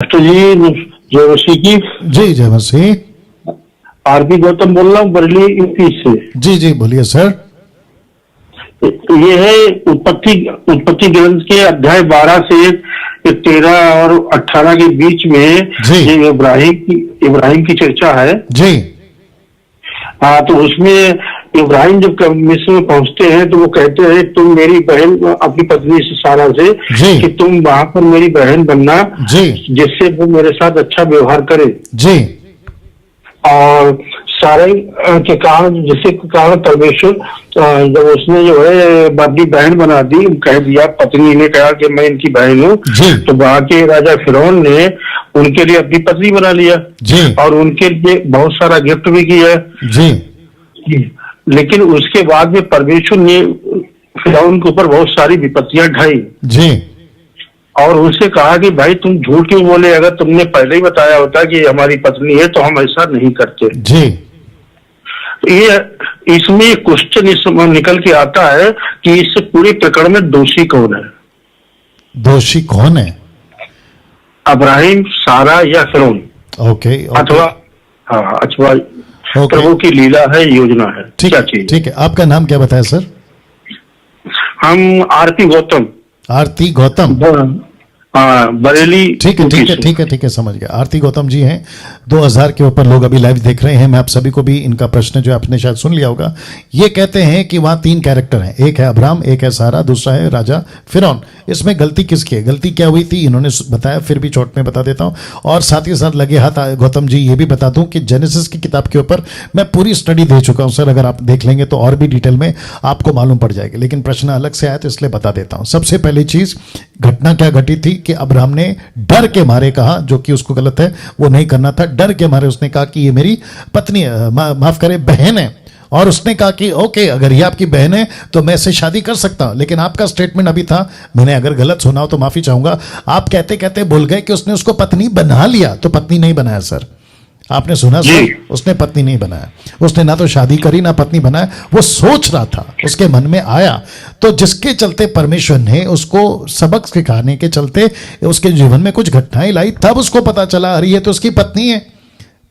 Doctor जी जय मसीह की। जी जय मसीह। आरपी गौतम बोल रहा हूँ बरेली यूपी से। जी जी बोलिए सर। ये है उत्पत्ति ग्रंथ के अध्याय 12 से 13 और 18 के बीच में ये इब्राहिम की चर्चा है जी। हाँ, तो उसमें इब्राहिम जब मिस्र में पहुंचते हैं तो वो कहते हैं तुम मेरी बहन अपनी पत्नी से सारा से कि तुम वहां पर मेरी बहन बनना जी, जिससे वो मेरे साथ अच्छा व्यवहार करे जी। और सारे के कारण जिससे कारण परमेश्वर जब उसने जो है अपनी बहन बना दी, कह दिया, पत्नी ने कहा कि मैं इनकी बहन हूँ, तो वहां के राजा फिरौन ने उनके लिए अपनी पत्नी बना लिया जी, और उनके लिए बहुत सारा गिफ्ट भी किया जी। लेकिन उसके बाद में परमेश्वर ने फिरौन के ऊपर बहुत सारी विपत्तियां ढाई जी और उनसे कहा कि भाई तुम झूठ क्यों बोले, अगर तुमने पहले ही बताया होता कि हमारी पत्नी है तो हम ऐसा नहीं करते जी। ये इसमें क्वेश्चन निकल के आता है कि इस पूरे प्रकरण में दोषी कौन है? दोषी कौन है? अब्राहिम, सारा या फिरौन? ओके, अथवा हाँ, अथवा प्रभु की लीला है, योजना है, क्या चीज? ठीक है। आपका नाम क्या बताया सर? हम आरती गौतम। आरती गौतम, बरेली। ठीक है ठीक है ठीक है ठीक है, समझ गया। आरती गौतम जी हैं। 2000 के ऊपर लोग अभी लाइव देख रहे हैं। मैं आप सभी को भी इनका प्रश्न जो आपने शायद सुन लिया होगा। ये कहते हैं कि वहां 3 कैरेक्टर हैं, एक है अब्राहम, एक है सारा, दूसरा है राजा फिरौन। इसमें गलती किसकी है? गलती क्या हुई थी इन्होंने बताया, फिर भी चोट में बता देता हूं। और साथ ही साथ लगे हाथ गौतम जी ये भी बता दूं कि जेनेसिस की किताब के ऊपर मैं पूरी स्टडी दे चुका हूं सर। अगर आप देख लेंगे तो और भी डिटेल में आपको मालूम पड़ जाएगी, लेकिन प्रश्न अलग से आया तो इसलिए बता देता हूं। सबसे पहली चीज, घटना क्या घटी थी कि अब्राहम ने डर के मारे कहा, जो कि उसको गलत है, वो नहीं करना था। डर के मारे उसने कहा कि ये मेरी पत्नी माफ करे बहन है, और उसने कहा कि ओके अगर ये आपकी बहन है तो मैं इससे शादी कर सकता हूं। लेकिन आपका स्टेटमेंट अभी था, मैंने अगर गलत सुना हो तो माफी चाहूंगा, आप कहते कहते भूल गए कि उसने उसको पत्नी बना लिया। तो पत्नी नहीं बनाया सर, आपने सुना सर? उसने पत्नी नहीं बनाया, उसने ना तो शादी करी ना पत्नी बनाया, वो सोच रहा था, उसके मन में आया। तो जिसके चलते परमेश्वर ने उसको सबक सिखाने के चलते उसके जीवन में कुछ घटनाएं लाई, तब उसको पता चला अरे ये तो उसकी पत्नी है।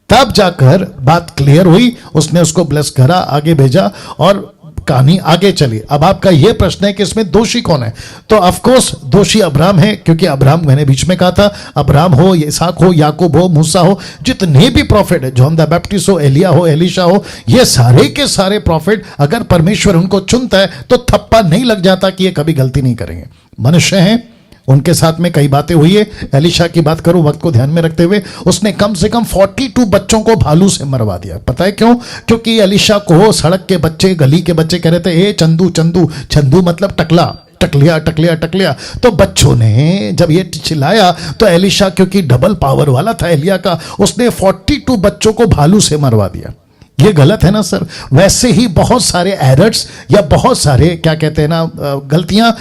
तब जाकर बात क्लियर हुई, उसने उसको ब्लेस करा, आगे भेजा और कहानी आगे चली। अब आपका यह प्रश्न है कि इसमें दोषी कौन है? तो ऑफ कोर्स दोषी अब्राहम है, क्योंकि अब्राहम, मैंने बीच में कहा था, अब्राहम हो, इसहाक हो, याकूब हो, मूसा हो, जितने भी प्रॉफिट है, जॉन द बैप्टिस्ट हो, एलिया हो, एलिशा हो, ये सारे के सारे प्रॉफिट, अगर परमेश्वर उनको चुनता है तो थप्पा नहीं लग जाता कि ये कभी गलती नहीं करेंगे। मनुष्य हैं, उनके साथ में कई बातें हुई है। एलिशा की बात करूं वक्त को ध्यान में रखते हुए, उसने कम से कम 42 बच्चों को भालू से मरवा दिया। पता है क्यों? क्योंकि एलिशा को सड़क के बच्चे, गली के बच्चे कह रहे थे ए चंदू चंदू, चंदू मतलब टकला, टकलिया टकलिया टकलिया। तो बच्चों ने जब ये चिल्लाया तो एलिशा, क्योंकि डबल पावर वाला था एलिया का, उसने 42 बच्चों को भालू से मरवा दिया। ये गलत है ना सर? वैसे ही बहुत सारे एरर्स या बहुत सारे क्या कहते हैं ना गलतियां।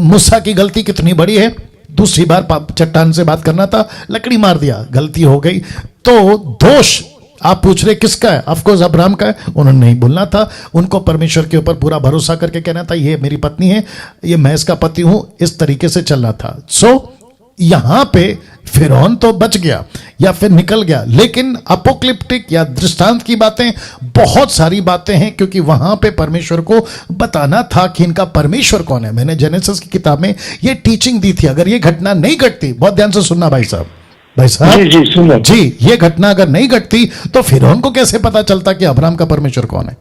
मूसा की गलती कितनी बड़ी है, दूसरी बार चट्टान से बात करना था, लकड़ी मार दिया, गलती हो गई। तो दोष आप पूछ रहे किसका है? ऑफकोर्स अब्राहम का है। उन्होंने नहीं बोलना था, उनको परमेश्वर के ऊपर पूरा भरोसा करके कहना था ये मेरी पत्नी है, ये मैं इसका पति हूं, इस तरीके से चलना था। सो यहां पे फिरौन तो बच गया या फिर निकल गया, लेकिन अपोक्लिप्टिक या दृष्टांत की बातें, बहुत सारी बातें हैं, क्योंकि वहां पे परमेश्वर को बताना था कि इनका परमेश्वर कौन है। मैंने जेनेसिस की किताब में ये टीचिंग दी थी। अगर ये घटना नहीं घटती, बहुत ध्यान से सुनना भाई साहब, जी, ये घटना अगर नहीं घटती तो फिरौन को कैसे पता चलता कि अब्राहम का परमेश्वर कौन है?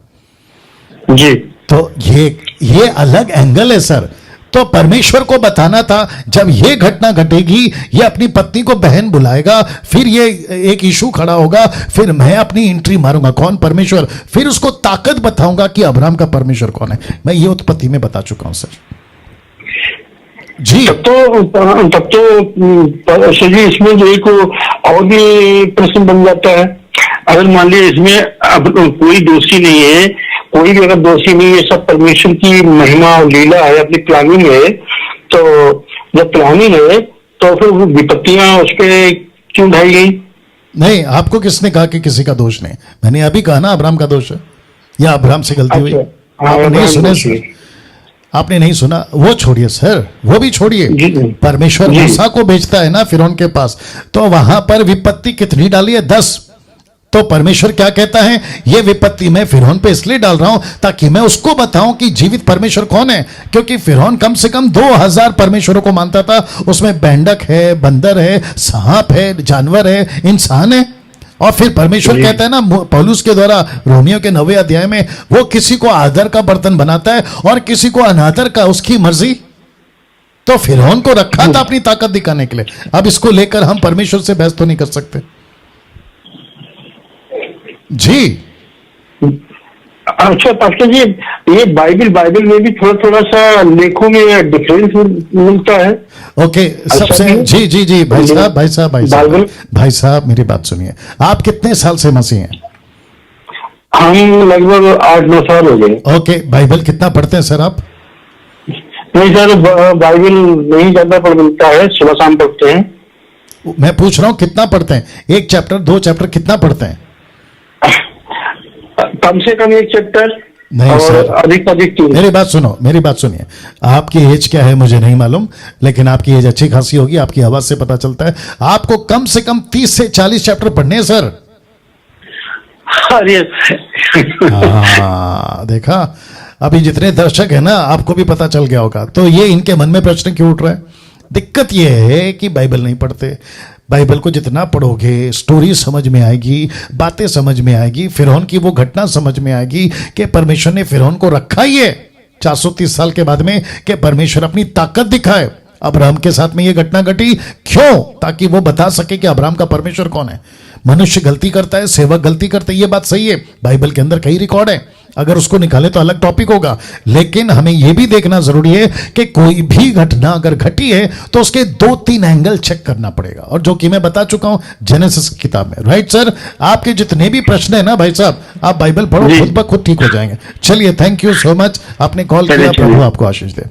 जी, तो ये अलग एंगल है सर। तो परमेश्वर को बताना था जब ये घटना घटेगी, ये अपनी पत्नी को बहन बुलाएगा, फिर ये एक इशू खड़ा होगा, फिर मैं अपनी एंट्री मारूंगा, कौन? परमेश्वर। फिर उसको ताकत बताऊंगा कि अब्राहम का परमेश्वर कौन है। मैं ये उत्पत्ति में बता चुका हूं सर। जी, तब तो जी इसमें जो एक और भी प्रश्न बन जाता है। अगर मान लीजिए इसमें अब कोई दोषी नहीं है, कोई भी अगर दोषी नहीं है, सब परमेश्वर की महिमा और लीला है, अपनी प्लानिंग है, तो जब प्लानिंग है तो फिर विपत्तियां उस पर क्यों ढाई गई? नहीं, आपको किसने कहा कि किसी का दोष नहीं? मैंने अभी कहा ना अब्राहम का दोष है या अब्राहम से गलती हुई। आप नहीं सुने? आपने नहीं सुना, वो छोड़िए सर, वो भी छोड़िए। जी, जी। परमेश्वर जी। मूसा को भेजता है ना फिरौन के पास, तो वहां पर विपत्ति कितनी डाली है? 10। तो परमेश्वर क्या कहता है, ये विपत्ति मैं फिरौन पे इसलिए डाल रहा हूं ताकि मैं उसको बताऊं कि जीवित परमेश्वर कौन है। क्योंकि फिरौन कम से कम 2000 परमेश्वरों को मानता था, उसमें मेंढक है, बंदर है, सांप है, जानवर है, इंसान है। और फिर परमेश्वर जी। कहता है ना पौलुस के द्वारा रोमियो के 9वें अध्याय में, वो किसी को आदर का बर्तन बनाता है और किसी को अनादर का, उसकी मर्जी। तो फिरौन को रखा था अपनी ताकत दिखाने के लिए। अब इसको लेकर हम परमेश्वर से बहस तो नहीं कर सकते जी। अच्छा पास्टर जी, ये बाइबल में भी थोड़ा थोड़ा सा लेखों में डिफरेंस मिलता है। ओके, सबसे नहीं? जी जी जी भाई साहब बाइबल। भाई साहब मेरी बात सुनिए। आप कितने साल से मसीह हैं? हम लगभग 8-9 साल हो गए। ओके, बाइबल कितना पढ़ते हैं सर आप? नहीं सर, बाइबल नहीं ज्यादा पढ़ मिलता है, सुबह शाम पढ़ते हैं। मैं पूछ रहा हूं कितना पढ़ते हैं? 1 चैप्टर 2 चैप्टर कितना पढ़ते हैं? कम से कम 1 चैप्टर नहीं और सर, अधिक 3। मेरी बात सुनो, मेरी बात सुनिए। आपकी एज क्या है मुझे नहीं मालूम, लेकिन आपकी एज अच्छी खासी होगी, आपकी आवाज से पता चलता है। आपको कम से कम 30 से 40 चैप्टर पढ़ने हैं सर। अरे हाँ, देखा, अभी जितने दर्शक है ना, आपको भी पता चल गया होगा। तो ये इनके मन में प्रश्न क्यों उठ रहा है? दिक्कत ये है कि बाइबल नहीं पढ़ते। बाइबल को जितना पढ़ोगे, स्टोरी समझ में आएगी, बातें समझ में आएगी, फिरौन की वो घटना समझ में आएगी कि परमेश्वर ने फिरौन को रखा ही है 430 साल के बाद में कि परमेश्वर अपनी ताकत दिखाए। अब्राहम के साथ में ये घटना घटी क्यों? ताकि वो बता सके कि अब्राहम का परमेश्वर कौन है। मनुष्य गलती करता है, सेवक गलती करते हैं, ये बात सही है। बाइबल के अंदर कई रिकॉर्ड है, अगर उसको निकाले तो अलग टॉपिक होगा। लेकिन हमें यह भी देखना जरूरी है कि कोई भी घटना अगर घटी है तो उसके 2-3 एंगल चेक करना पड़ेगा, और जो कि मैं बता चुका हूं जेनेसिस किताब में। राइट सर, आपके जितने भी प्रश्न है ना भाई साहब, आप बाइबल पढ़ो, खुद ब खुद ठीक हो जाएंगे। चलिए, थैंक यू सो मच, आपने कॉल किया। प्रभु आपको आशीष दे।